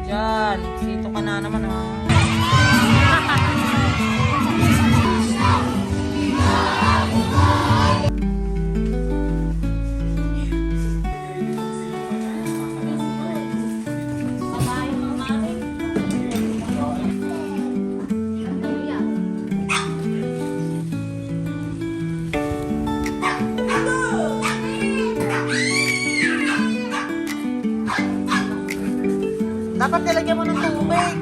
Yan, sito ka na naman ha. Dapat nilagyan mo ng tubig.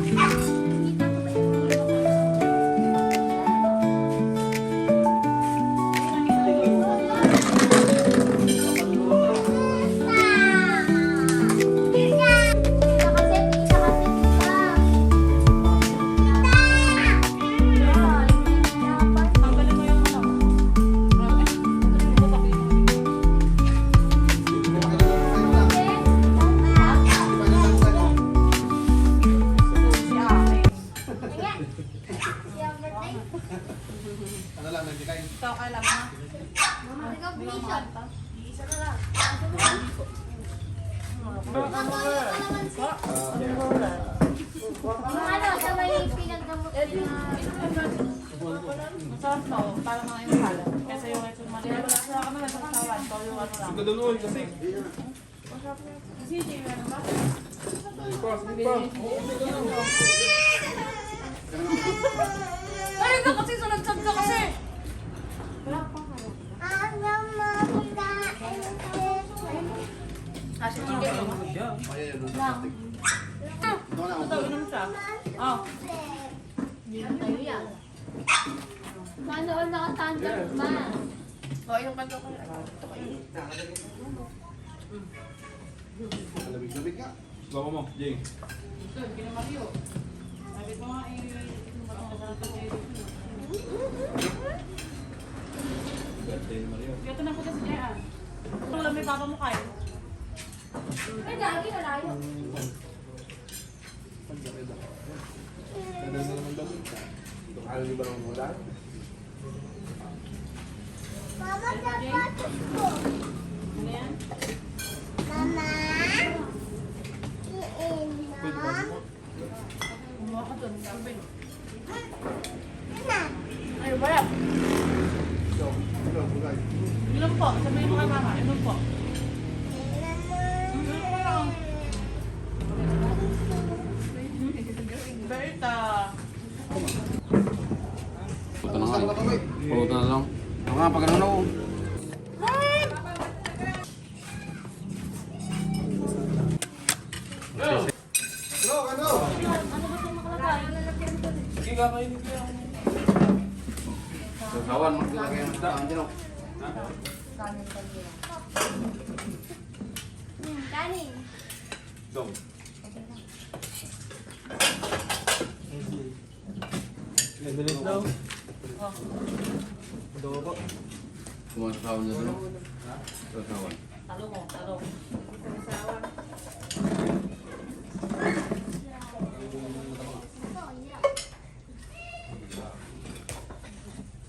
Ano lang, nagkikain? Ikaw ka lang ha. Isa na lang. Ano, sa may pinagdamot na... Masarap to, parang mga yung halat. Kasi yung ito manila. Sa kami na sa kasawan, to yung ano lang. Ito doon, kasi. Kasi hindi yung ano ba? Ay, ikaw kasi sunod-sab ka kasi. Kasi chicken mo. Lang. Ito, inom siya. Oh. Hindi na tayo yan. Manoon nakatandang ma. Oh, yung kanto ko. Lamig-lamig nga. Bawa mo, Jay. Ito, kinamario. Sabi ko nga, itong batong masarap sa kayo. Ito na po sa sinayaan. Ito lang may papa mo kayo. Ay, lagi na layo. Ganda na naman daw. Ito kala niyo ba naman wala? Mama, sapatos ko. Ano yan? Mama. Pwede ba mo? Kumuha ka doon. Sabi. Ano? Ay, wala. So, ito, bugay. Inom po. Sabihin mo kay mama. Inom po. Berta. Puto na nga eh. Puto na lang. Ako nga, pag ano na ako. Ano, ano? Sige ka kayo nito yan. Sasawan, maglalagay ang isda. Andiyan ako. Kanin. Dong. Ganun daw. Doon ko. Sumasawan na doon. Sasawan. Talo mo. Talo.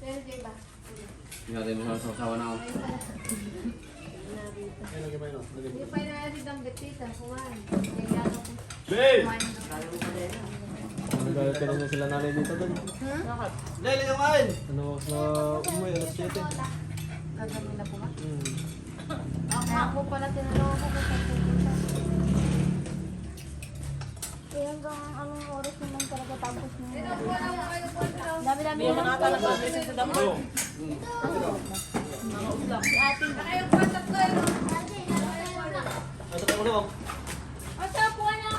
Pero diba? Hindi natin masasawan ako. Ay, lagay ba yun? Lagay Hindi pa na-edit ang bitita. Kuman. Nagano ko. Babe! Nagagalit ka na sila nanay dito doon. Bakit? Dahil yung kain! Ano na umuwi, alas 7. Gagawin na po ba? Hmm. Ako pala tinanong ako kung saan pupunta. Kaya hanggang anong oras naman talaga tapos mo. Dami-dami Hindi mo nata nag-message sa damo. Mga ulam. Si ate. Ayong patat ko yun. Ito ka ulo. Ang sarap po na.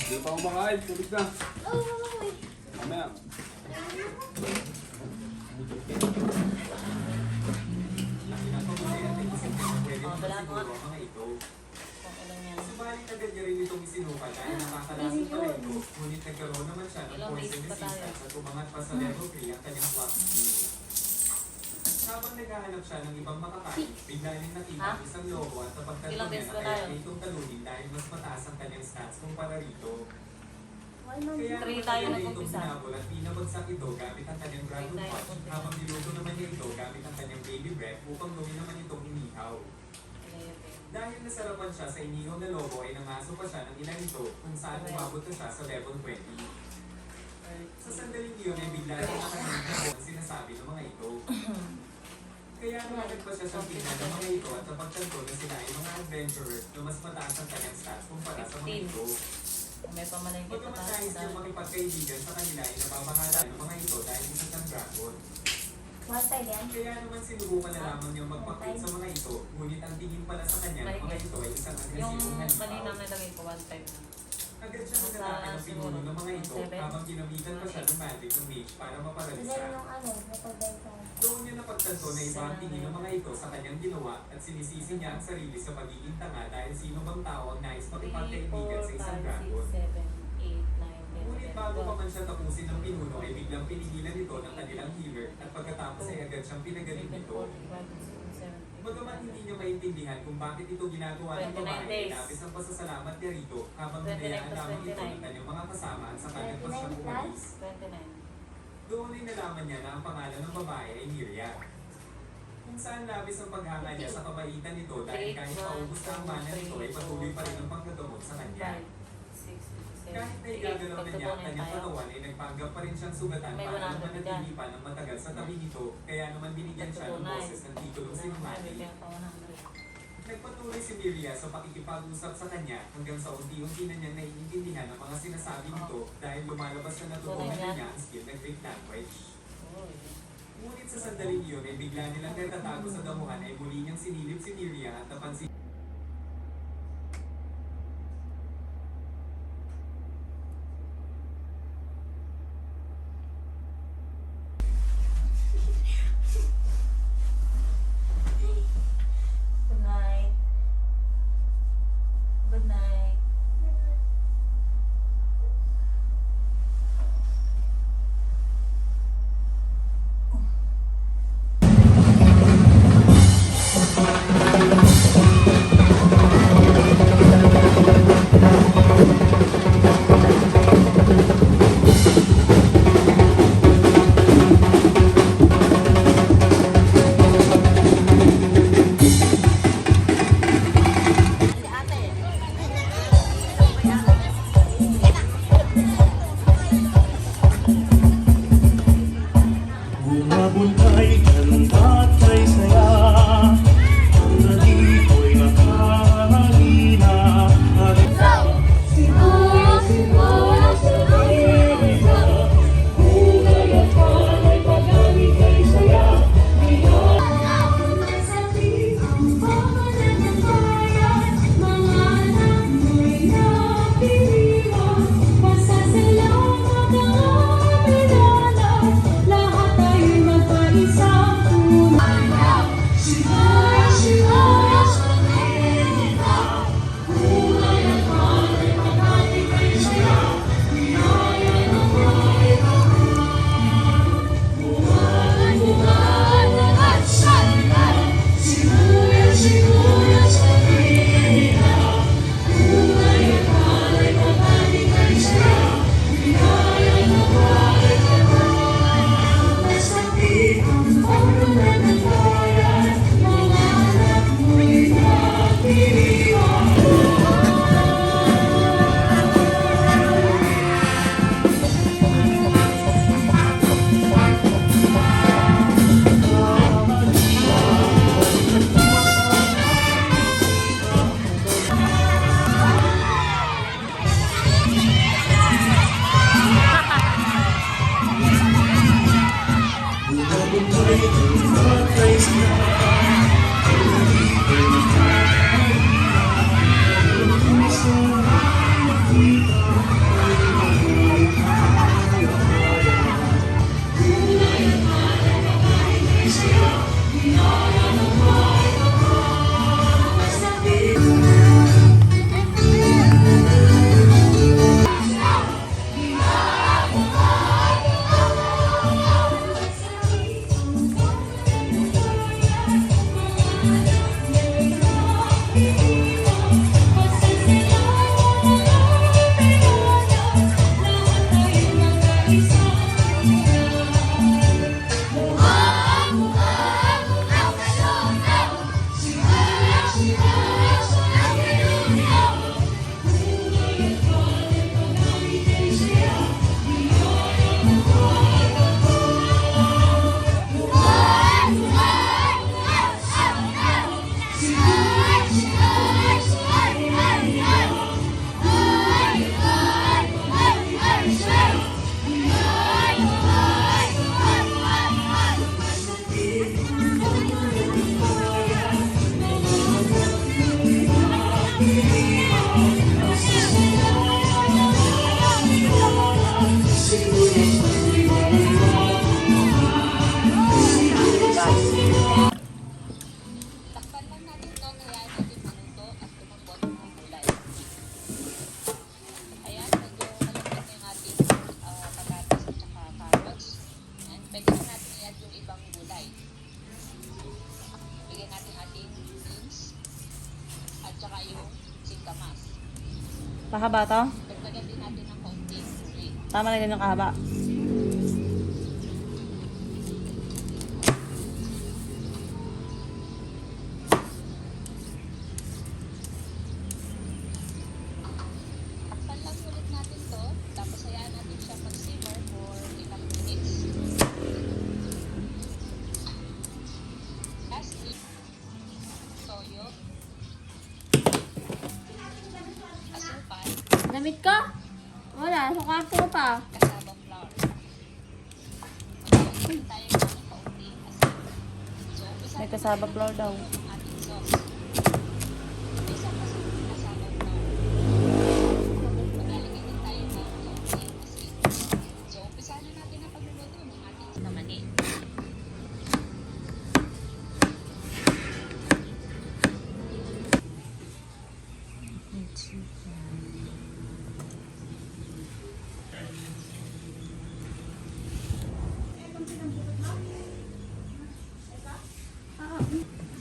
Hindi pa kumakain, tulog na. Mamaya. Wala mo nga. Subalit agad niya rin itong isinukat dahil nakakalasong pala ito, ngunit nagkaroon naman siya ng Ilang poison days pa tayo? resistance at umangat pa sa level 3 ang kanyang plastic. Habang naghahanap siya ng ibang makakain, bigla niyang nakita ang isang lobo at sa pagtanto Ilang niya days na pa kaya tayo? niya itong talunin dahil mas mataas ang kanyang stats kumpara rito. Kaya Three naman tayo niya itong nag-umpisa. hinabol at pinabagsak ito gamit ang kanyang dragon Three tayo punch, nag-umpisa. habang niluto naman niya ito gamit ang kanyang baby breath upang gawin naman itong inihaw. Dahil Dahil nasarapan siya sa inihaw na lobo ay nangaso pa siya ng ina nito kung saan umabot na siya sa level 20. Sa sandaling iyon ay bigla rin nakalimutan ang sinasabi ng mga ito. Kaya naman pa siya sa tingnan ng mga ito at napagtanto na sila ay mga adventurer na mas mataas ang kanyang stats kumpara sa mga ito. May pamalengke pa Pagkaman nais niyang makipagkaibigan sa kanila ay nababahala ng mga ito dahil isa siyang dragon. One side yan. Kaya naman sinubukan na lamang niyang magpakit sa mga ito, ngunit ang tingin pala sa kanya ng mga ito ay isang Yung agresibong kanina halimaw. nalagay ko 1.5 na. Agad siyang nanalaki ng pinuno ng mga ito habang ginamitan pa siya ng magic ng mage para Kasi maparalisa. yung ano, napag-benta. Doon niya napagtanto na iba ang tingin ng mga ito sa kanyang ginawa at sinisisi niya ang sarili sa pagiging tanga dahil sino bang tao ang nais 3, 4, 5, 6, 7, 8, 9, makipagkaibigan sa isang dragon. 10, Ngunit bago pa man siya tapusin ng pinuno ay biglang pinigilan nito ng kanilang healer at pagkatapos ay agad siyang pinagaling 11, nito. 12, 13, 14, 15, 16, 17, 18, Bagamat hindi niya maintindihan kung bakit ito ginagawa ng 29 babae, days. labis ang pasasalamat niya rito habang 29 hinayaan plus lamang ito 29. ng kanyang mga kasama at sa kanyang 29 pasyang plus? umalis. 29. Doon ay nalaman niya na ang pangalan ng babae ay Miria. Kung saan labis ang paghanga niya sa kabaitan nito dahil kahit paubos na ang mana nito ay patuloy pa rin ang pagkagamot sa kanya. 5, 6, 7, Kahit na 8, igagalaw na niya ang pagtutunan kanyang tayo. katawan ay nagpanggap pa rin siyang sugatan May para 100 naman dyan. natili pa ng matagal sa tabi nito kaya naman binigyan siya ng boses ng titulong sinumati. Nagpatuloy si Miria sa pakikipag-usap sa kanya hanggang sa unti-unti na niyang naiintindihan ang mga sinasabi nito dahil lumalabas na natutunan na niya ang skill ng Greek language. Ngunit sa sandaling iyon ay bigla nilang natatago sa damuhan ay muli niyang sinilip si Miria at napansin Good night. Good night. Takpan lang natin ito, kaya natin maluto at tumambot ng gulay. Ayan, medyo malagyan na yung ating patatas at saka carrots. Ayan, pwede na natin i-add yung ibang gulay. Bigyan natin ating beans at saka yung singkamas. Pakaba to? Dagdagan din natin ng kaunting tubig. Tama na ganyan kahaba. Takpan lang ulit natin to, tapos hayaan natin siya mag-simmer for ilang minutes. Lastly, toyo, asukal, Damit ko? Wala, sa kwarto ko pa. kasabang flour. Maglalagay tayo ng kaunting asin. So, umpisa May na kasaba natin flour daw. ang ating sauce. Umpisa kasi yung kasabang flour. Maglalagay din tayo ng kaunting asin. So, umpisa na natin ang pagluluto ng ating kamani.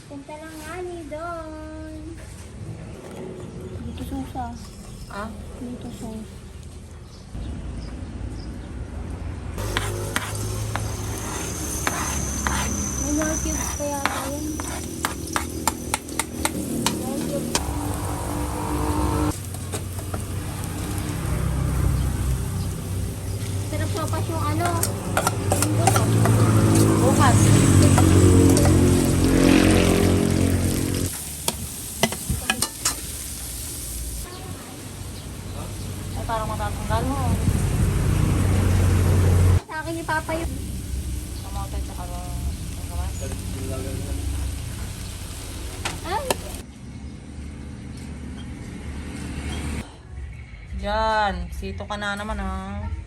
Punta lang nga ni doon. Dito susa. Ah? Dito sauce. May more cubes pa yata yun. More cubes. Sarap sopas yung ano. Yung buto. Bukas. Ay, parang matatanggal mo. Sa akin ni Papa yung... Kamote sa kawas. Ay! Yan. Sito ka na naman, ah.